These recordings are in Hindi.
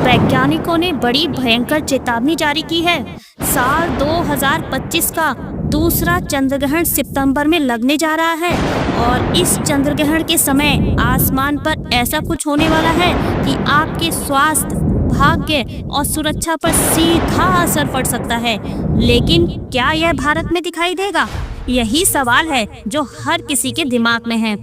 वैज्ञानिकों ने बड़ी भयंकर चेतावनी जारी की है। साल 2025 का दूसरा चंद्र ग्रहण सितंबर में लगने जा रहा है और इस चंद्र ग्रहण के समय आसमान पर ऐसा कुछ होने वाला है कि आपके स्वास्थ्य, भाग्य और सुरक्षा पर सीधा असर पड़ सकता है। लेकिन क्या यह भारत में दिखाई देगा? यही सवाल है जो हर किसी के दिमाग में है।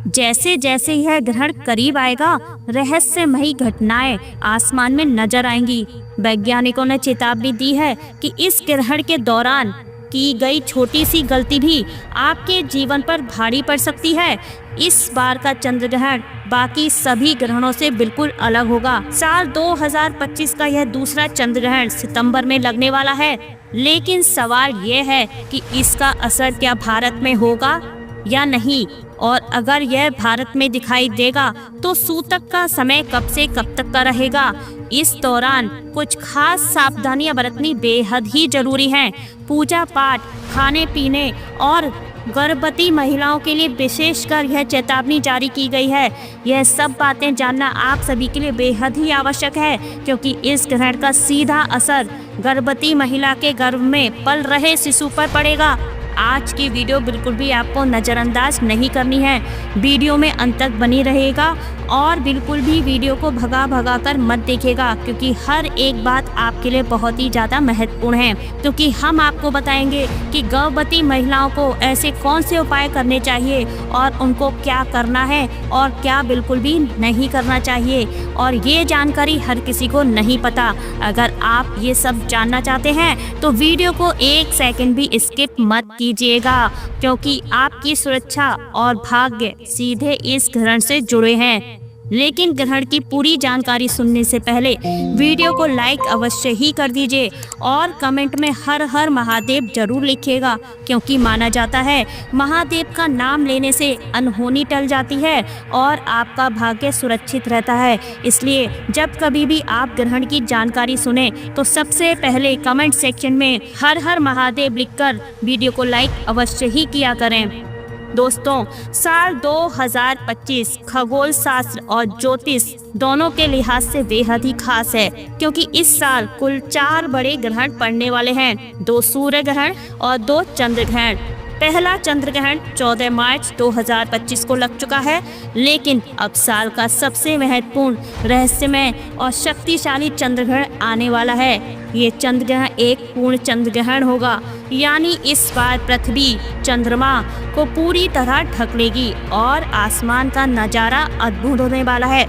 जैसे जैसे यह ग्रहण करीब आएगा, रहस्यमयी घटनाएं आसमान में नजर आएंगी। वैज्ञानिकों ने चेतावनी दी है कि इस ग्रहण के दौरान की गई छोटी सी गलती भी आपके जीवन पर भारी पड़ सकती है। इस बार का चंद्र ग्रहण बाकी सभी ग्रहणों से बिल्कुल अलग होगा। साल 2025 का यह दूसरा चंद्र ग्रहण सितंबर में लगने वाला है, लेकिन सवाल ये है कि इसका असर क्या भारत में होगा या नहीं, और अगर यह भारत में दिखाई देगा तो सूतक का समय कब से कब तक का रहेगा। इस दौरान कुछ खास सावधानियां बरतनी बेहद ही जरूरी हैं। पूजा पाठ, खाने पीने और गर्भवती महिलाओं के लिए विशेषकर यह चेतावनी जारी की गई है। यह सब बातें जानना आप सभी के लिए बेहद ही आवश्यक है, क्योंकि इस ग्रहण का सीधा असर गर्भवती महिला के गर्भ में पल रहे शिशु पर पड़ेगा। आज की वीडियो बिल्कुल भी आपको नज़रअंदाज नहीं करनी है। वीडियो में अंत तक बनी रहेगा और बिल्कुल भी वीडियो को भगा कर मत देखिएगा, क्योंकि हर एक बात आपके लिए बहुत ही ज़्यादा महत्वपूर्ण है। क्योंकि हम आपको बताएंगे कि गर्भवती महिलाओं को ऐसे कौन से उपाय करने चाहिए और उनको क्या करना है और क्या बिल्कुल भी नहीं करना चाहिए, और ये जानकारी हर किसी को नहीं पता। अगर आप ये सब जानना चाहते हैं तो वीडियो को एक सेकंड भी स्किप मत कीजिएगा, क्योंकि आपकी सुरक्षा और भाग्य सीधे इस ग्रहण से जुड़े हैं। लेकिन ग्रहण की पूरी जानकारी सुनने से पहले वीडियो को लाइक अवश्य ही कर दीजिए और कमेंट में हर हर महादेव जरूर लिखिएगा, क्योंकि माना जाता है महादेव का नाम लेने से अनहोनी टल जाती है और आपका भाग्य सुरक्षित रहता है। इसलिए जब कभी भी आप ग्रहण की जानकारी सुने तो सबसे पहले कमेंट सेक्शन में हर हर महादेव लिखकर वीडियो को लाइक अवश्य ही किया करें। दोस्तों, साल 2025 खगोल शास्त्र और ज्योतिष दोनों के लिहाज से बेहद ही खास है, क्योंकि इस साल कुल 4 बड़े ग्रहण पड़ने वाले हैं, 2 सूर्य ग्रहण और 2 चंद्र ग्रहण। पहला चंद्र ग्रहण 14 मार्च 2025 को लग चुका है, लेकिन अब साल का सबसे महत्वपूर्ण, रहस्यमय और शक्तिशाली चंद्र ग्रहण आने वाला है। ये चंद्र ग्रहण एक पूर्ण चंद्र ग्रहण होगा, यानी इस बार पृथ्वी चंद्रमा को पूरी तरह ढक लेगी और आसमान का नज़ारा अद्भुत होने वाला है।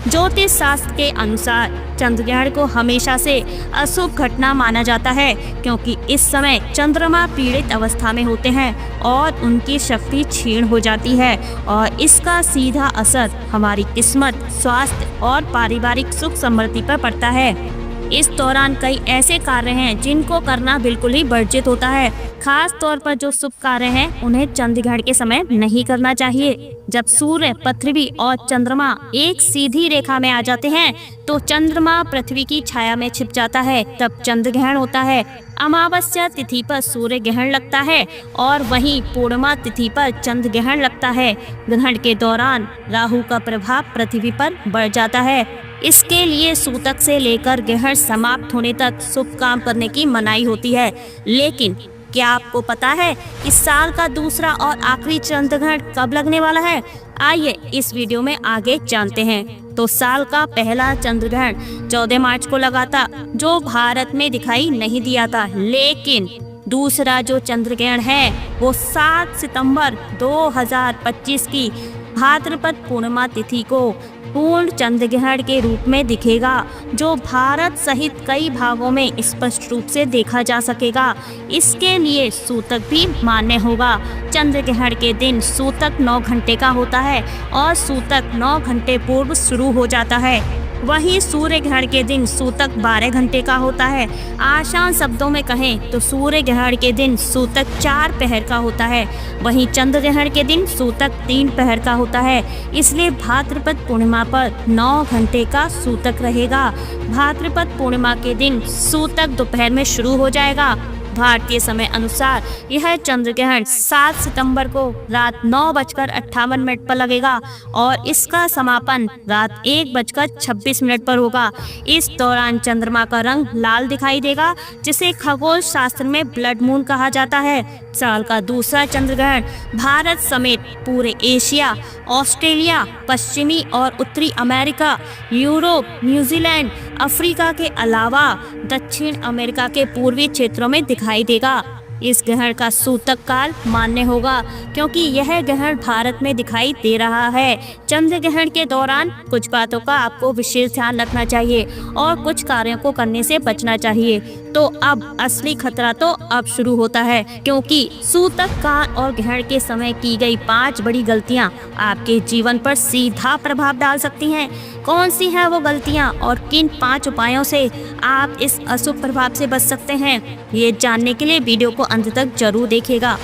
ज्योतिष शास्त्र के अनुसार चंद्र ग्रहण को हमेशा से अशुभ घटना माना जाता है, क्योंकि इस समय चंद्रमा पीड़ित अवस्था में होते हैं और उनकी शक्ति क्षीण हो जाती है, और इसका सीधा असर हमारी किस्मत, स्वास्थ्य और पारिवारिक सुख समृद्धि पर पड़ता है। इस दौरान कई ऐसे कार्य हैं जिनको करना बिल्कुल ही वर्जित होता है। खास तौर पर जो शुभ कार्य हैं उन्हें चंद्र ग्रहण के समय नहीं करना चाहिए। जब सूर्य, पृथ्वी और चंद्रमा एक सीधी रेखा में आ जाते हैं तो चंद्रमा पृथ्वी की छाया में छिप जाता है, तब चंद्र ग्रहण होता है। अमावस्या तिथि पर सूर्य ग्रहण लगता है और वहीं पूर्णिमा तिथि पर चंद्र ग्रहण लगता है। ग्रहण के दौरान राहु का प्रभाव पृथ्वी पर बढ़ जाता है। इसके लिए सूतक से लेकर ग्रहण समाप्त होने तक शुभ काम करने की मनाही होती है। लेकिन क्या आपको पता है कि साल का दूसरा और आखिरी चंद्र ग्रहण कब लगने वाला है? आइए इस वीडियो में आगे जानते हैं। तो साल का पहला चंद्र ग्रहण 14 मार्च को लगा था, जो भारत में दिखाई नहीं दिया था। लेकिन दूसरा जो चंद्र ग्रहण है वो 7 सितंबर 2025 की भाद्रपद पूर्णिमा तिथि को पूर्ण चंद्र ग्रहण के रूप में दिखेगा, जो भारत सहित कई भागों में स्पष्ट रूप से देखा जा सकेगा। इसके लिए सूतक भी मान्य होगा। चंद्र ग्रहण के दिन सूतक 9 घंटे का होता है और सूतक 9 घंटे पूर्व शुरू हो जाता है। वहीं सूर्य ग्रहण के दिन सूतक 12 घंटे का होता है। आसान शब्दों में कहें तो सूर्य ग्रहण के दिन सूतक 4 पहर का होता है, वहीं चंद्र ग्रहण के दिन सूतक 3 पहर का होता है। इसलिए भाद्रपद पूर्णिमा पर 9 घंटे का सूतक रहेगा। भाद्रपद पूर्णिमा के दिन सूतक दोपहर में शुरू हो जाएगा। भारतीय समय अनुसार यह चंद्र ग्रहण 7 सितंबर को रात 9:58 पर लगेगा और इसका समापन रात 1:26 पर होगा। इस दौरान चंद्रमा का रंग लाल दिखाई देगा, जिसे खगोल शास्त्र में ब्लड मून कहा जाता है। साल का दूसरा चंद्र ग्रहण भारत समेत पूरे एशिया, ऑस्ट्रेलिया, पश्चिमी और उत्तरी अमेरिका, यूरोप, न्यूजीलैंड, अफ्रीका के अलावा दक्षिण अमेरिका के पूर्वी क्षेत्रों में दिखाई देगा। इस ग्रहण का सूतक काल मान्य होगा क्योंकि यह ग्रहण भारत में दिखाई दे रहा है। चंद्र ग्रहण के दौरान कुछ बातों का आपको विशेष ध्यान रखना चाहिए और कुछ कार्यों को करने से बचना चाहिए। तो अब असली खतरा तो अब शुरू होता है, क्योंकि सूतक काल और ग्रहण के समय की गई 5 बड़ी गलतियां आपके जीवन पर सीधा प्रभाव डाल सकती हैं। कौन सी है वो गलतियां और किन 5 उपायों से आप इस अशुभ प्रभाव से बच सकते हैं, ये जानने के लिए वीडियो को अंत तक जरूर देखिएगा।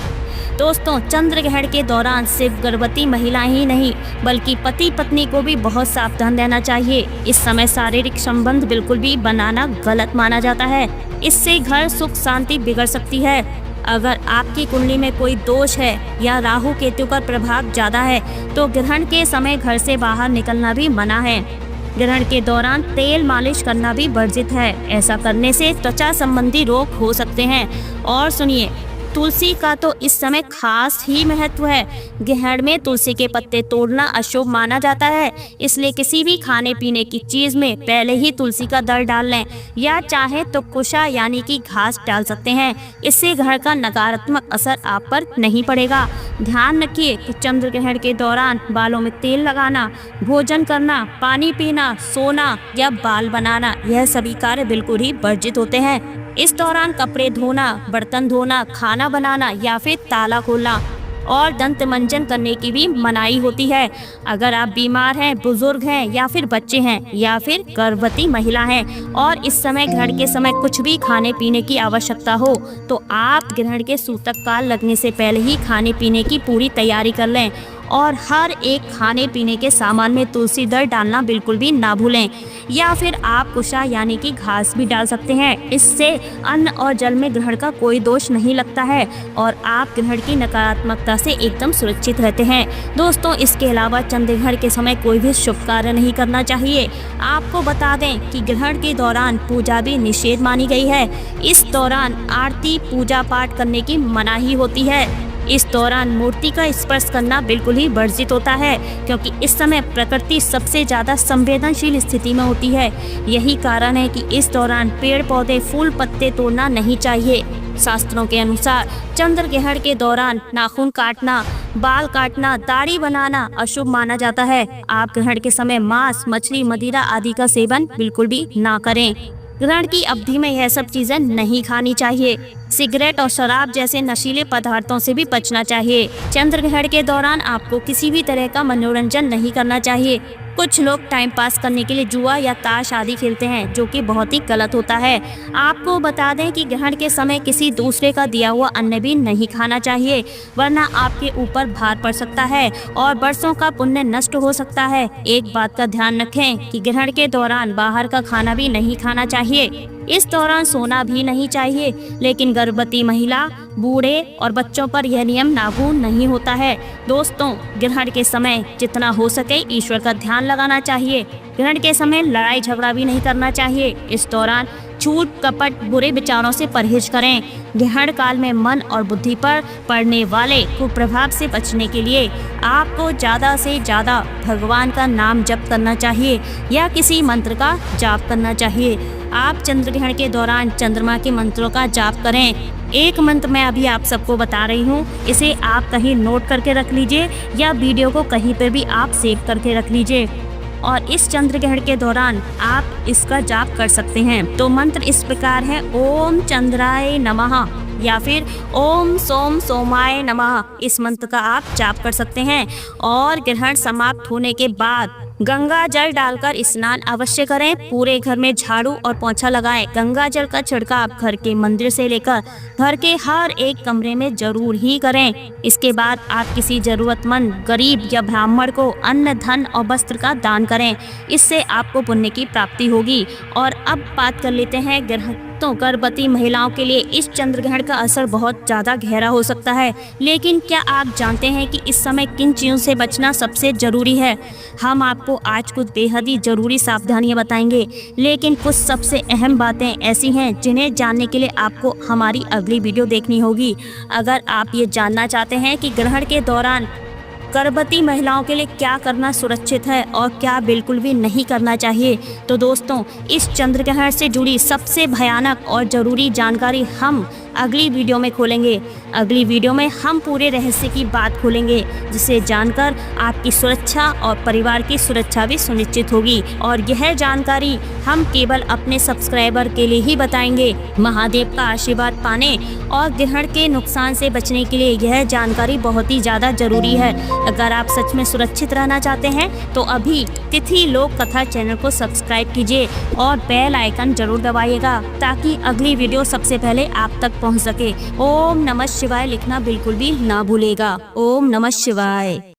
दोस्तों, चंद्र ग्रहण के दौरान सिर्फ गर्भवती महिला ही नहीं बल्कि पति पत्नी को भी बहुत सावधान रहना चाहिए। इस समय शारीरिक संबंध बिल्कुल भी बनाना गलत माना जाता है। इससे घर सुख शांति बिगड़ सकती है। अगर आपकी कुंडली में कोई दोष है या राहु केतु का प्रभाव ज्यादा है तो ग्रहण के समय घर से बाहर निकलना भी मना है। ग्रहण के दौरान तेल मालिश करना भी वर्जित है। ऐसा करने से त्वचा संबंधी रोग हो सकते हैं। और सुनिए, तुलसी का तो इस समय खास ही महत्व है। ग्रहण में तुलसी के पत्ते तोड़ना अशुभ माना जाता है, इसलिए किसी भी खाने पीने की चीज में पहले ही तुलसी का दल डाल लें या चाहे तो कुशा यानी कि घास डाल सकते हैं। इससे ग्रहण का नकारात्मक असर आप पर नहीं पड़ेगा। ध्यान रखिए कि चंद्र ग्रहण के दौरान बालों में तेल लगाना, भोजन करना, पानी पीना, सोना या बाल बनाना, यह सभी कार्य बिल्कुल ही वर्जित होते हैं। इस दौरान कपड़े धोना, बर्तन धोना, खाना बनाना या फिर ताला खोलना और दंत मंजन करने की भी मनाही होती है। अगर आप बीमार हैं, बुजुर्ग हैं या फिर बच्चे हैं या फिर गर्भवती महिला हैं और इस समय ग्रहण के समय कुछ भी खाने पीने की आवश्यकता हो तो आप ग्रहण के सूतक काल लगने से पहले ही खाने पीने की पूरी तैयारी कर लें और हर एक खाने पीने के सामान में तुलसी दल डालना बिल्कुल भी ना भूलें। या फिर आप कुशा यानी कि घास भी डाल सकते हैं। इससे अन्न और जल में ग्रहण का कोई दोष नहीं लगता है और आप ग्रहण की नकारात्मकता से एकदम सुरक्षित रहते हैं। दोस्तों, इसके अलावा चंद्र ग्रहण के समय कोई भी शुभ कार्य नहीं करना चाहिए। आपको बता दें कि ग्रहण के दौरान पूजा भी निषेध मानी गई है। इस दौरान आरती, पूजा पाठ करने की मनाही होती है। इस दौरान मूर्ति का स्पर्श करना बिल्कुल ही वर्जित होता है, क्योंकि इस समय प्रकृति सबसे ज्यादा संवेदनशील स्थिति में होती है। यही कारण है कि इस दौरान पेड़ पौधे, फूल पत्ते तोड़ना नहीं चाहिए। शास्त्रों के अनुसार चंद्र ग्रहण के दौरान नाखून काटना, बाल काटना, दाढ़ी बनाना अशुभ माना जाता है। आप ग्रहण के समय मांस, मछली, मदिरा आदि का सेवन बिल्कुल भी ना करें। ग्रहण की अवधि में यह सब चीजें नहीं खानी चाहिए। सिगरेट और शराब जैसे नशीले पदार्थों से भी बचना चाहिए। चंद्र ग्रहण के दौरान आपको किसी भी तरह का मनोरंजन नहीं करना चाहिए। कुछ लोग टाइम पास करने के लिए जुआ या ताश आदि खेलते हैं, जो कि बहुत ही गलत होता है। आपको बता दें कि ग्रहण के समय किसी दूसरे का दिया हुआ अन्न भी नहीं खाना चाहिए, वरना आपके ऊपर भार पड़ सकता है और बरसों का पुण्य नष्ट हो सकता है। एक बात का ध्यान रखें कि ग्रहण के दौरान बाहर का खाना भी नहीं खाना चाहिए। इस दौरान सोना भी नहीं चाहिए, लेकिन गर्भवती महिला, बूढ़े और बच्चों पर यह नियम लागू नहीं होता है। दोस्तों, ग्रहण के समय जितना हो सके ईश्वर का ध्यान लगाना चाहिए। ग्रहण के समय लड़ाई झगड़ा भी नहीं करना चाहिए। इस दौरान झूठ, कपट, बुरे विचारों से परहेज करें। ग्रहण काल में मन और बुद्धि पर पड़ने वाले कुप्रभाव से बचने के लिए आपको ज़्यादा से ज़्यादा भगवान का नाम जप करना चाहिए या किसी मंत्र का जाप करना चाहिए। आप चंद्र ग्रहण के दौरान चंद्रमा के मंत्रों का जाप करें। एक मंत्र मैं अभी आप सबको बता रही हूँ, इसे आप कहीं नोट करके रख लीजिए या वीडियो को कहीं पर भी आप सेव करके रख लीजिए और इस चंद्र ग्रहण के दौरान आप इसका जाप कर सकते हैं। तो मंत्र इस प्रकार है: ओम चंद्राय नमः या फिर ओम सोम सोमाय नमः। इस मंत्र का आप जाप कर सकते हैं और ग्रहण समाप्त होने के बाद गंगा जल डालकर स्नान अवश्य करें। पूरे घर में झाड़ू और पोंछा लगाएं। गंगा जल का छिड़काव घर के मंदिर से लेकर घर के हर एक कमरे में जरूर ही करें। इसके बाद आप किसी जरूरतमंद, गरीब या ब्राह्मण को अन्न, धन और वस्त्र का दान करें। इससे आपको पुण्य की प्राप्ति होगी। और अब बात कर लेते हैं दोस्तों, गर्भवती महिलाओं के लिए इस चंद्र ग्रहण का असर बहुत ज़्यादा गहरा हो सकता है, लेकिन क्या आप जानते हैं कि इस समय किन चीज़ों से बचना सबसे ज़रूरी है? हम आपको आज कुछ बेहद ही ज़रूरी सावधानियां बताएंगे, लेकिन कुछ सबसे अहम बातें ऐसी हैं जिन्हें जानने के लिए आपको हमारी अगली वीडियो देखनी होगी। अगर आप ये जानना चाहते हैं कि ग्रहण के दौरान गर्भवती महिलाओं के लिए क्या करना सुरक्षित है और क्या बिल्कुल भी नहीं करना चाहिए, तो दोस्तों, इस चंद्र ग्रहण से जुड़ी सबसे भयानक और ज़रूरी जानकारी हम अगली वीडियो में खोलेंगे। अगली वीडियो में हम पूरे रहस्य की बात खोलेंगे, जिसे जानकर आपकी सुरक्षा और परिवार की सुरक्षा भी सुनिश्चित होगी। और यह जानकारी हम केवल अपने सब्सक्राइबर के लिए ही बताएंगे। महादेव का आशीर्वाद पाने और ग्रहण के नुकसान से बचने के लिए यह जानकारी बहुत ही ज़्यादा ज़रूरी है। अगर आप सच में सुरक्षित रहना चाहते हैं तो अभी तिथि लोक कथा चैनल को सब्सक्राइब कीजिए और बेल आइकन जरूर दबाइएगा, ताकि अगली वीडियो सबसे पहले आप तक पहुंच सके। ओम नमः शिवाय लिखना बिल्कुल भी ना भूलेगा। ओम नमः शिवाय।